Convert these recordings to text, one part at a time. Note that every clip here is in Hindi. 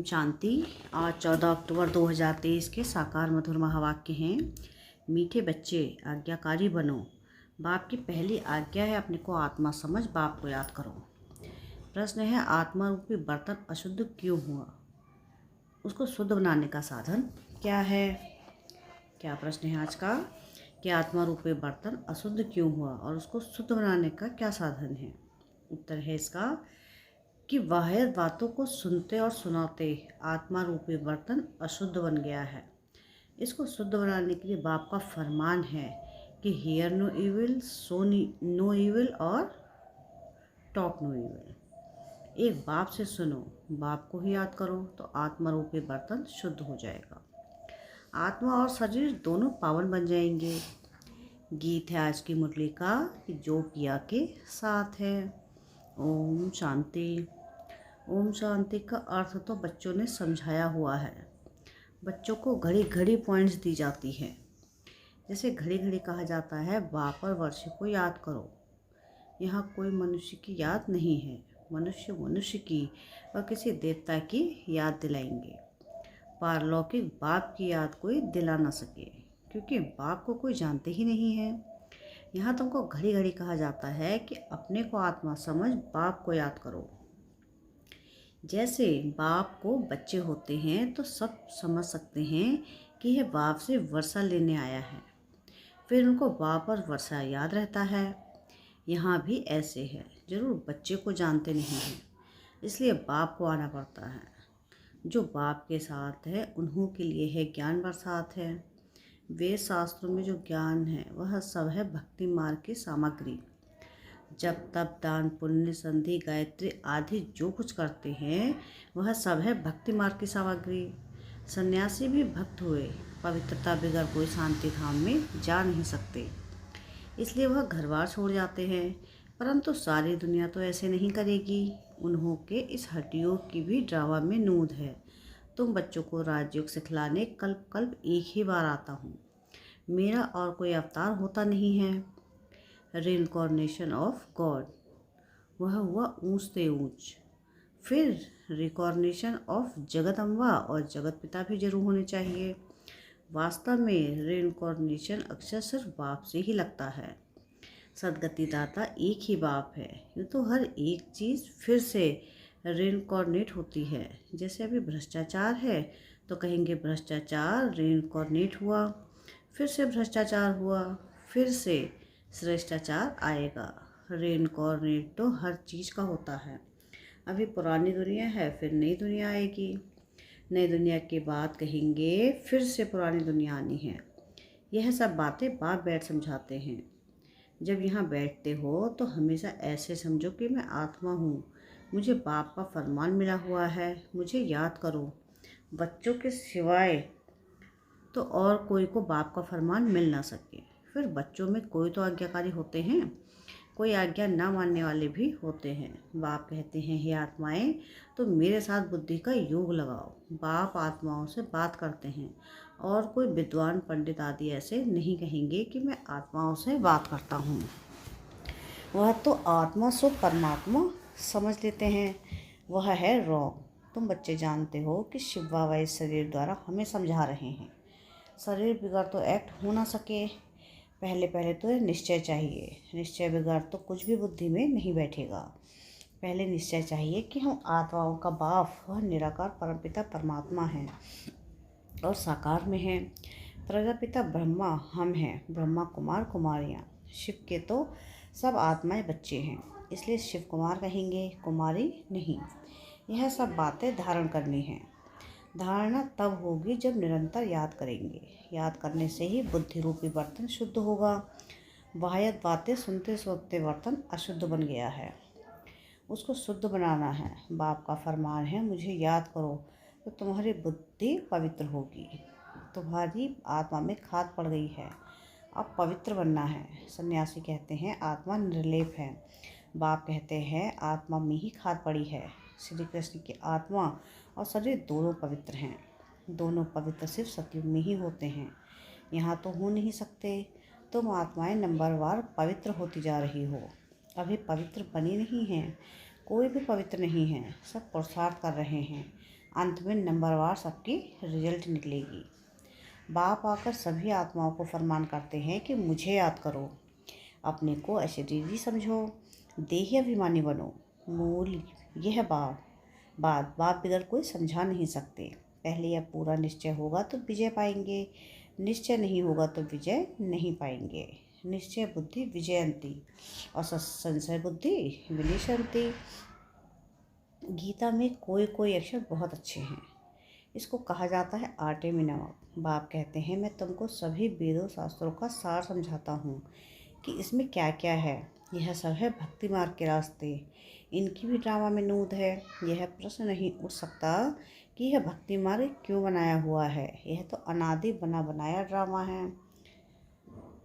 शांति। आज 14 अक्टूबर 2023 के साकार मधुर महावाक्य हैं। मीठे बच्चे आज्ञाकारी बनो। बाप की पहली आज्ञा है अपने को आत्मा समझ बाप को याद करो। प्रश्न है आत्मा रूपी बर्तन अशुद्ध क्यों हुआ? उसको शुद्ध बनाने का साधन क्या है? क्या प्रश्न है आज का कि आत्मा रूपी बर्तन अशुद्ध क्यों हुआ और उसको शुद्ध बनाने का क्या साधन है? उत्तर है इसका कि वाहियात बातों को सुनते और सुनाते आत्मा रूपी बर्तन अशुद्ध बन गया है। इसको शुद्ध बनाने के लिए बाप का फरमान है कि hear no evil, see no evil और टॉक नो इविल। एक बाप से सुनो, बाप को ही याद करो तो आत्मा रूपी बर्तन शुद्ध हो जाएगा। आत्मा और शरीर दोनों पावन बन जाएंगे। गीत है आज की मुरली का कि जो पिया के साथ है। ओम शांति। ओम शांति का अर्थ तो बच्चों ने समझाया हुआ है। बच्चों को घड़ी घड़ी पॉइंट्स दी जाती है। जैसे घड़ी घड़ी कहा जाता है बाप और वर्ष को याद करो। यहाँ कोई मनुष्य की याद नहीं है। मनुष्य मनुष्य की और किसी देवता की याद दिलाएंगे। पारलौकिक बाप की याद कोई दिला ना सके, क्योंकि बाप को कोई जानते ही नहीं है। यहाँ तुमको घड़ी घड़ी कहा जाता है कि अपने को आत्मा समझ बाप को याद करो। जैसे बाप को बच्चे होते हैं तो सब समझ सकते हैं कि यह बाप से वर्षा लेने आया है, फिर उनको बाप और वर्षा याद रहता है। यहाँ भी ऐसे है, जरूर बच्चे को जानते नहीं हैं, इसलिए बाप को आना पड़ता है। जो बाप के साथ है उन्हों के लिए है ज्ञान बरसात है। वेद शास्त्रों में जो ज्ञान है वह सब है भक्ति मार्ग की सामग्री। जब तप दान पुण्य संधि गायत्री आदि जो कुछ करते हैं वह सब है भक्ति मार्ग की सामग्री। सन्यासी भी भक्त हुए, पवित्रता बगैर कोई शांति धाम में जा नहीं सकते, इसलिए वह घर बार छोड़ जाते हैं। परंतु सारी दुनिया तो ऐसे नहीं करेगी। उन्हों के इस हठयोग की भी ड्रामा में नूंद है। तुम बच्चों को राजयोग सिखलाने कल्प कल्प एक ही बार आता हूँ। मेरा और कोई अवतार होता नहीं है। रिइंकॉर्नेशन ऑफ गॉड, वह हुआ ऊंच से ऊंच। फिर रिकॉर्नेशन ऑफ जगत अम्बा और जगत पिता भी जरूर होने चाहिए। वास्तव में रिइंकॉर्नेशन अक्सर सिर्फ बाप से ही लगता है। सदगति दाता एक ही बाप है। यूँ तो हर एक चीज़ फिर से रिइंकॉर्नेट होती है। जैसे अभी भ्रष्टाचार है तो कहेंगे भ्रष्टाचार रिइंकॉर्नेट हुआ, फिर से भ्रष्टाचार हुआ, फिर से श्रेष्ठाचार आएगा। रिइंकॉर्नेट तो हर चीज़ का होता है। अभी पुरानी दुनिया है, फिर नई दुनिया आएगी। नई दुनिया के बाद कहेंगे फिर से पुरानी दुनिया आनी है। यह सब बातें बाप बैठ समझाते हैं। जब यहाँ बैठते हो तो हमेशा ऐसे समझो कि मैं आत्मा हूँ, मुझे बाप का फरमान मिला हुआ है, मुझे याद करो। बच्चों के सिवाय तो और कोई को बाप का फरमान मिल ना सके। फिर बच्चों में कोई तो आज्ञाकारी होते हैं, कोई आज्ञा ना मानने वाले भी होते हैं। बाप कहते हैं हे आत्माएं, तो मेरे साथ बुद्धि का योग लगाओ। बाप आत्माओं से बात करते हैं और कोई विद्वान पंडित आदि ऐसे नहीं कहेंगे कि मैं आत्माओं से बात करता हूँ। वह तो आत्मा सो परमात्मा समझ लेते हैं। वह है रॉन्ग। तुम बच्चे जानते हो कि शिव बाबा इस शरीर द्वारा हमें समझा रहे हैं। शरीर बिगड़ तो एक्ट हो ना सके। पहले पहले तो निश्चय चाहिए। निश्चय बिगड़ तो कुछ भी बुद्धि में नहीं बैठेगा। पहले निश्चय चाहिए कि हम आत्माओं का बाप वह निराकार परमपिता परमात्मा है और साकार में है। प्रजापिता ब्रह्मा हम हैं, ब्रह्मा कुमार कुमारियाँ। शिव के तो सब आत्माएं बच्चे हैं, इसलिए शिव कुमार कहेंगे, कुमारी नहीं। यह सब बातें धारण करनी है। धारणा तब होगी जब निरंतर याद करेंगे। याद करने से ही बुद्धि रूपी बर्तन शुद्ध होगा। वाहियात बातें सुनते सुनते बर्तन अशुद्ध बन गया है, उसको शुद्ध बनाना है। बाप का फरमान है मुझे याद करो तो तुम्हारी बुद्धि पवित्र होगी। तुम्हारी आत्मा में खाद पड़ गई है, अब पवित्र बनना है। सन्यासी कहते हैं आत्मा निर्लेप है। बाप कहते हैं आत्मा में ही खाद पड़ी है। श्री कृष्ण की आत्मा और शरीर दोनों पवित्र हैं। दोनों पवित्र सिर्फ सतयुग में ही होते हैं, यहाँ तो हो नहीं सकते। तुम आत्माएं नंबरवार पवित्र होती जा रही हो, अभी पवित्र बनी नहीं हैं। कोई भी पवित्र नहीं है, सब पुरुषार्थ कर रहे हैं। अंत में नंबरवार सबकी रिजल्ट निकलेगी। बाप आकर सभी आत्माओं को फरमान करते हैं कि मुझे याद करो, अपने को अशरीरी समझो, देही अभिमानी बनो। मूल यह बात बिगड़ कोई समझा नहीं सकते। पहले यह पूरा निश्चय होगा तो विजय पाएंगे, निश्चय नहीं होगा तो विजय नहीं पाएंगे। निश्चय बुद्धि विजयंती और संशय बुद्धि विनिशंती। गीता में कोई कोई अक्षर बहुत अच्छे हैं। इसको कहा जाता है आटे में नमक। बाप कहते हैं मैं तुमको सभी वेदों शास्त्रों का सार समझाता हूँ कि इसमें क्या क्या है। यह सब है भक्ति मार्ग के रास्ते। इनकी भी ड्रामा में नूद है। यह प्रश्न नहीं उठ सकता कि यह भक्ति मार्ग क्यों बनाया हुआ है। यह तो अनादि बना बनाया ड्रामा है।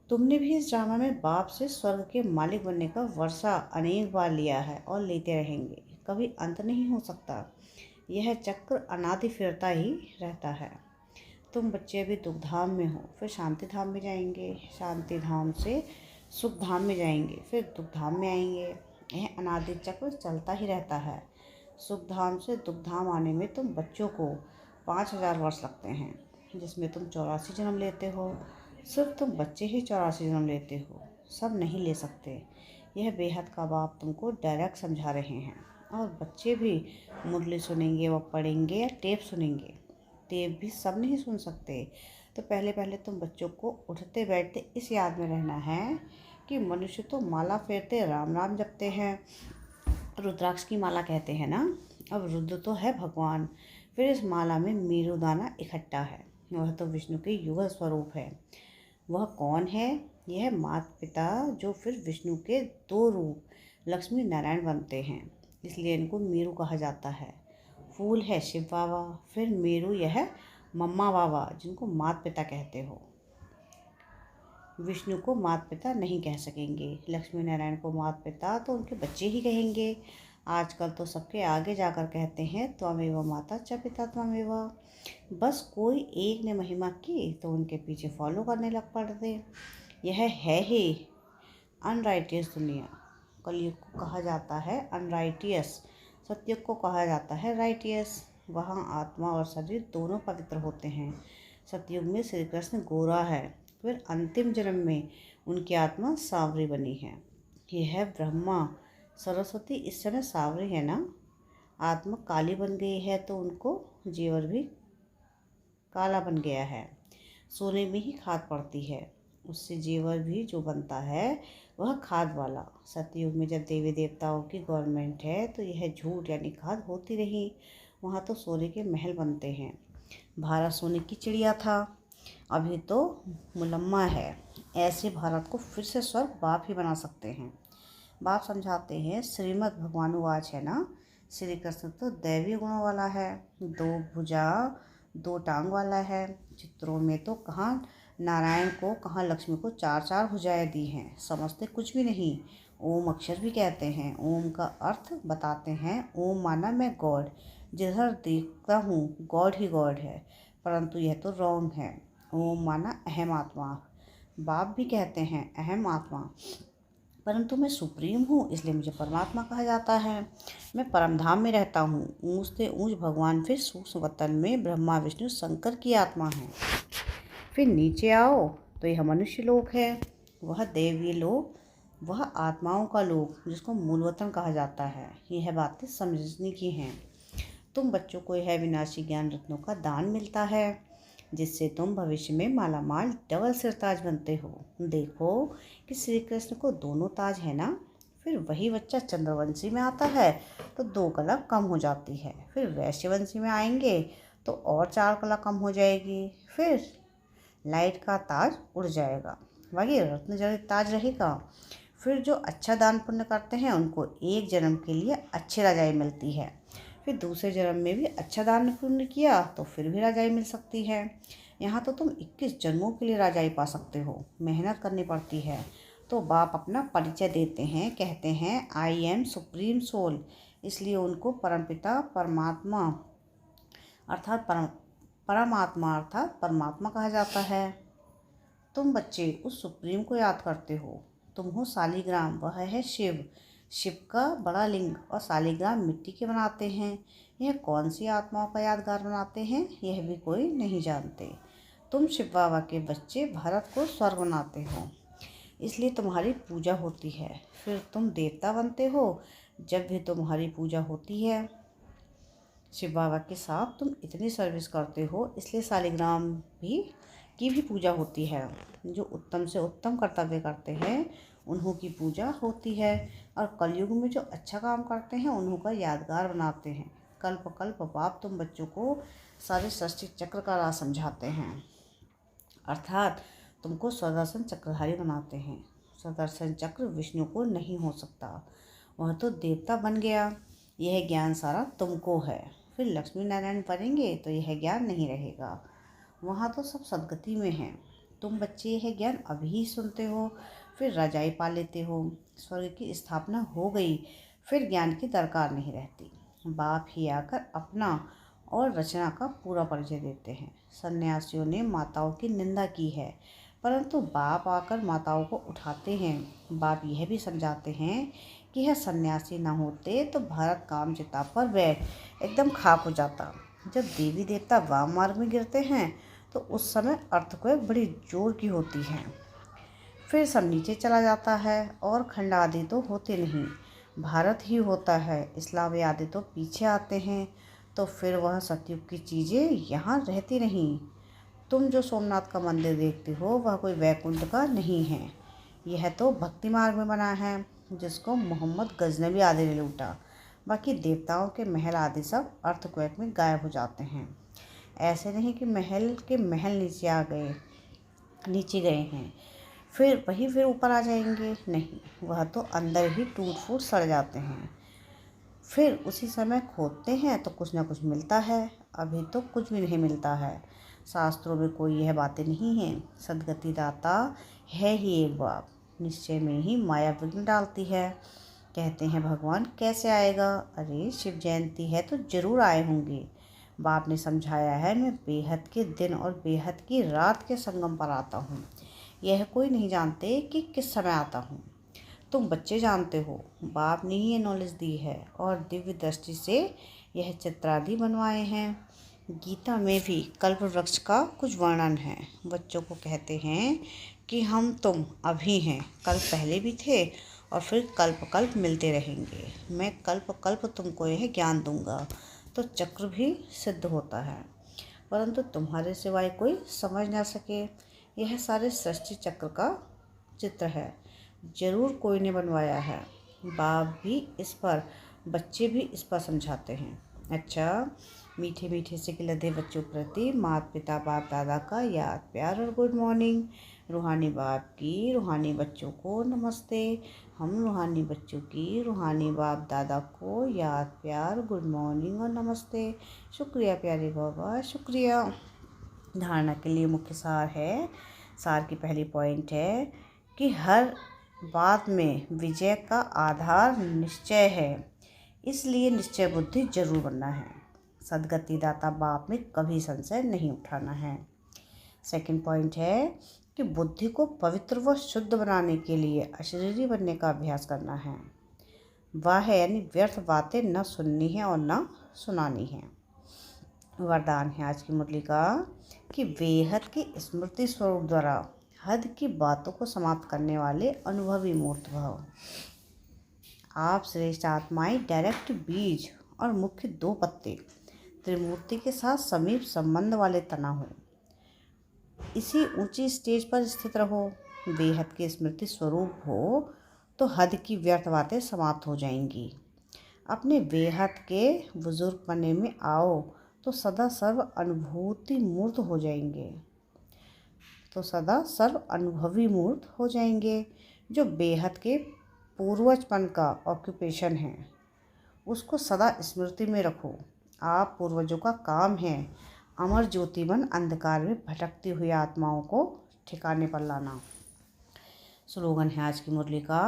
तुमने भी इस ड्रामा में बाप से स्वर्ग के मालिक बनने का वर्षा अनेक बार लिया है और लेते रहेंगे। कभी अंत नहीं हो सकता। यह चक्र अनादि फिरता ही रहता है। तुम बच्चे अभी दुख धाम में हो, फिर शांति धाम में जाएंगे, शांति धाम से सुख धाम में जाएंगे, फिर दुख धाम में आएंगे। यह अनादि चक्र चलता ही रहता है। सुख धाम से दुख धाम आने में तुम बच्चों को 5000 वर्ष लगते हैं, जिसमें तुम 84 जन्म लेते हो। सिर्फ तुम बच्चे ही 84 जन्म लेते हो, सब नहीं ले सकते। यह बेहद का बाप तुमको डायरेक्ट समझा रहे हैं। और बच्चे भी मुरली सुनेंगे व पढ़ेंगे या टेप सुनेंगे। टेप भी सब नहीं सुन सकते। तो पहले तुम बच्चों को उठते बैठते इस याद में रहना है कि मनुष्य तो माला फेरते राम राम जपते हैं, रुद्राक्ष की माला कहते हैं ना। अब रुद्र तो है भगवान, फिर इस माला में मेरुदाना इकट्ठा है। वह तो विष्णु के युगल स्वरूप है। वह कौन है? यह माता पिता जो फिर विष्णु के 2 रूप लक्ष्मी नारायण बनते हैं, इसलिए इनको मेरु कहा जाता है। फूल है शिव बाबा, फिर मेरु यह मम्मा बाबा जिनको माता पिता कहते हो। विष्णु को माता पिता नहीं कह सकेंगे, लक्ष्मी नारायण को माता पिता तो उनके बच्चे ही कहेंगे। आजकल तो सबके आगे जाकर कहते हैं त्वमेव माता च पिता त्वमेव। बस कोई एक ने महिमा की तो उनके पीछे फॉलो करने लग पड़ते। यह है ही अनराइटियस दुनिया। कलयुग को कहा जाता है अनराइटियस, सतयुग को कहा जाता है राइटियस। वहाँ आत्मा और शरीर दोनों पवित्र होते हैं। सतयुग में श्री कृष्ण गोरा है, फिर अंतिम जन्म में उनकी आत्मा सांवरी बनी है। यह है ब्रह्मा सरस्वती इस समय सांवरी है ना। आत्मा काली बन गई है तो उनको जीवर भी काला बन गया है। सोने में ही खाद पड़ती है, उससे जीवर भी जो बनता है वह खाद वाला। सतयुग में जब देवी देवताओं की गवर्नमेंट है तो यह झूठ यानी खाद होती रही। वहाँ तो सोने के महल बनते हैं। भारत सोने की चिड़िया था, अभी तो मुलम्मा है। ऐसे भारत को फिर से स्वर्ग बाप ही बना सकते हैं। बाप समझाते हैं श्रीमद् भगवानुवाच है ना। श्री कृष्ण तो दैवी गुणों वाला है, 2 भुजा 2 टांग वाला है। चित्रों में तो कहाँ नारायण को कहाँ लक्ष्मी को 4 भुजाएं दी हैं, समझते कुछ भी नहीं। ओम अक्षर भी कहते हैं। ओम का अर्थ बताते हैं। ओम माना मैं गॉड, जिधर देखता हूँ गॉड ही गॉड है, परंतु यह तो रॉन्ग है। ओम माना अहम आत्मा। बाप भी कहते हैं अहम आत्मा, परंतु मैं सुप्रीम हूँ इसलिए मुझे परमात्मा कहा जाता है। मैं परमधाम में रहता हूँ। ऊँच से ऊँच भगवान फिर सूक्ष्म वतन में ब्रह्मा विष्णु शंकर की आत्मा है। फिर नीचे आओ तो यह मनुष्य लोक है, वह देवी लोक, वह आत्माओं का लोक जिसको मूल वतन कहा जाता है। यह बातें समझने की हैं। तुम बच्चों को यह विनाशी ज्ञान रत्नों का दान मिलता है, जिससे तुम भविष्य में मालामाल डबल सिरताज बनते हो। देखो कि श्री कृष्ण को दोनों ताज है ना। फिर वही बच्चा चंद्रवंशी में आता है तो 2 कला कम हो जाती है। फिर वैश्यवंशी में आएंगे तो और 4 कला कम हो जाएगी। फिर लाइट का ताज उड़ जाएगा, वही रत्न जड़ित ताज रहेगा। फिर जो अच्छा दान पुण्य करते हैं उनको एक जन्म के लिए अच्छी रजाई मिलती है। फिर दूसरे जन्म में भी अच्छा दान पुण्य किया तो फिर भी रजाई मिल सकती है। यहाँ तो तुम 21 जन्मों के लिए रजाई पा सकते हो, मेहनत करनी पड़ती है। तो बाप अपना परिचय देते हैं, कहते हैं आई एम सुप्रीम सोल। इसलिए उनको परमपिता परमात्मा अर्थात परमात्मा कहा जाता है। तुम बच्चे उस सुप्रीम को याद करते हो। तुम हो शालिग्राम, वह है शिव। शिव का बड़ा लिंग और शालिग्राम मिट्टी के बनाते हैं। यह कौन सी आत्माओं का यादगार बनाते हैं, यह भी कोई नहीं जानते। तुम शिव बाबा के बच्चे भारत को स्वर्ग बनाते हो, इसलिए तुम्हारी पूजा होती है। फिर तुम देवता बनते हो जब भी तुम्हारी पूजा होती है। शिव बाबा के साथ तुम इतनी सर्विस करते हो, इसलिए शालिग्राम की भी पूजा होती है। जो उत्तम से उत्तम कर्तव्य करते हैं उन्हों की पूजा होती है, और कलयुग में जो अच्छा काम करते हैं उन्हों का यादगार बनाते हैं। कल्प कल्प बाप तुम बच्चों को सारे सृष्टि चक्र का राज समझाते हैं, अर्थात तुमको स्वदर्शन चक्रधारी बनाते हैं। स्वदर्शन चक्र विष्णु को नहीं हो सकता, वह तो देवता बन गया। यह ज्ञान सारा तुमको है। फिर लक्ष्मी नारायण बनेंगे तो यह ज्ञान नहीं रहेगा, वहाँ तो सब सदगति में हैं। तुम बच्चे यह ज्ञान अभी ही सुनते हो, फिर रजाई पा लेते हो। स्वर्ग की स्थापना हो गई, फिर ज्ञान की दरकार नहीं रहती। बाप ही आकर अपना और रचना का पूरा परिचय देते हैं। सन्यासियों ने माताओं की निंदा की है, परंतु बाप आकर माताओं को उठाते हैं। बाप यह भी समझाते हैं कि यह सन्यासी न होते तो भारत काम चिता पर बैठ एकदम खाक हो जाता। जब देवी देवता वाम मार्ग में गिरते हैं तो उस समय अर्थक्वेक बड़ी जोर की होती है, फिर सब नीचे चला जाता है और खंड आदि तो होते नहीं, भारत ही होता है। इस्लाम आदि तो पीछे आते हैं, तो फिर वह सतयुग की चीज़ें यहाँ रहती नहीं। तुम जो सोमनाथ का मंदिर देखते हो वह कोई वैकुंठ का नहीं है, यह तो भक्ति मार्ग में बना है, जिसको मोहम्मद गजनबी आदि ने लूटा। बाकी देवताओं के महल आदि सब अर्थक्वेक में गायब हो जाते हैं। ऐसे नहीं कि महल के महल नीचे गए हैं फिर ऊपर आ जाएंगे, नहीं, वह तो अंदर ही टूट फूट सड़ जाते हैं। फिर उसी समय खोदते हैं तो कुछ ना कुछ मिलता है, अभी तो कुछ भी नहीं मिलता है। शास्त्रों में कोई यह बातें नहीं हैं। सदगति दाता है ही एक बाप, निश्चय में ही माया विघ्न डालती है। कहते हैं भगवान कैसे आएगा, अरे शिव जयंती है तो जरूर आए होंगे। बाप ने समझाया है, मैं बेहद के दिन और बेहद की रात के संगम पर आता हूँ। यह कोई नहीं जानते कि किस समय आता हूँ, तुम बच्चे जानते हो। बाप ने ही ये नॉलेज दी है और दिव्य दृष्टि से यह चित्रादि बनवाए हैं। गीता में भी कल्प वृक्ष का कुछ वर्णन है। बच्चों को कहते हैं कि हम तुम अभी हैं, कल पहले भी थे और फिर कल्प कल्प मिलते रहेंगे। मैं कल्प कल्प तुमको यह ज्ञान दूंगा तो चक्र भी सिद्ध होता है, परंतु तुम्हारे सिवाय कोई समझ ना सके। यह सारे सृष्टि चक्र का चित्र है, जरूर कोई ने बनवाया है। बाप भी इस पर, बच्चे भी इस पर समझाते हैं। अच्छा, मीठे मीठे से लदे बच्चों प्रति माता पिता बाप दादा का याद प्यार और गुड मॉर्निंग। रूहानी बाप की रूहानी बच्चों को नमस्ते। हम रूहानी बच्चों की रूहानी बाप दादा को याद प्यार गुड मॉर्निंग और नमस्ते। शुक्रिया प्यारे बाबा, शुक्रिया। धारणा के लिए मुख्य सार है। सार की पहली पॉइंट है कि हर बात में विजय का आधार निश्चय है, इसलिए निश्चय बुद्धि जरूर बनना है। सदगति दाता बाप में कभी संशय नहीं उठाना है। सेकंड पॉइंट है कि बुद्धि को पवित्र व शुद्ध बनाने के लिए अशरीरी बनने का अभ्यास करना है। वह है यानी व्यर्थ बातें न सुननी है और न सुनानी है। वरदान है आज की मुरली का कि बेहद की स्मृति स्वरूप द्वारा हद की बातों को समाप्त करने वाले अनुभवी मूर्त भव। आप श्रेष्ठ आत्माएं डायरेक्ट बीज और मुख्य दो पत्ते त्रिमूर्ति के साथ समीप संबंध वाले तना हो, इसी ऊंची स्टेज पर स्थित रहो। बेहद के स्मृति स्वरूप हो तो हद की व्यर्थ बातें समाप्त हो जाएंगी। अपने बेहद के बुजुर्ग पने में आओ तो सदा सर्व अनुभूति मूर्त हो जाएंगे, जो बेहद के पूर्वजपन का ऑक्यूपेशन है उसको सदा स्मृति में रखो। आप पूर्वजों का काम है अमर ज्योतिमन अंधकार में भटकती हुई आत्माओं को ठिकाने पर लाना। स्लोगन है आज की मुरली का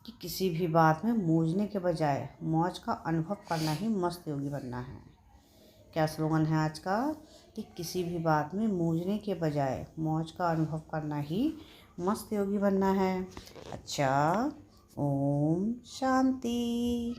कि किसी भी बात में मूझने के बजाय मौज का अनुभव करना ही मस्त योगी बनना है। क्या स्लोगन है आज का कि किसी भी बात में मूझने के बजाय मौज का अनुभव करना ही मस्त योगी बनना है। अच्छा, ओम शांति।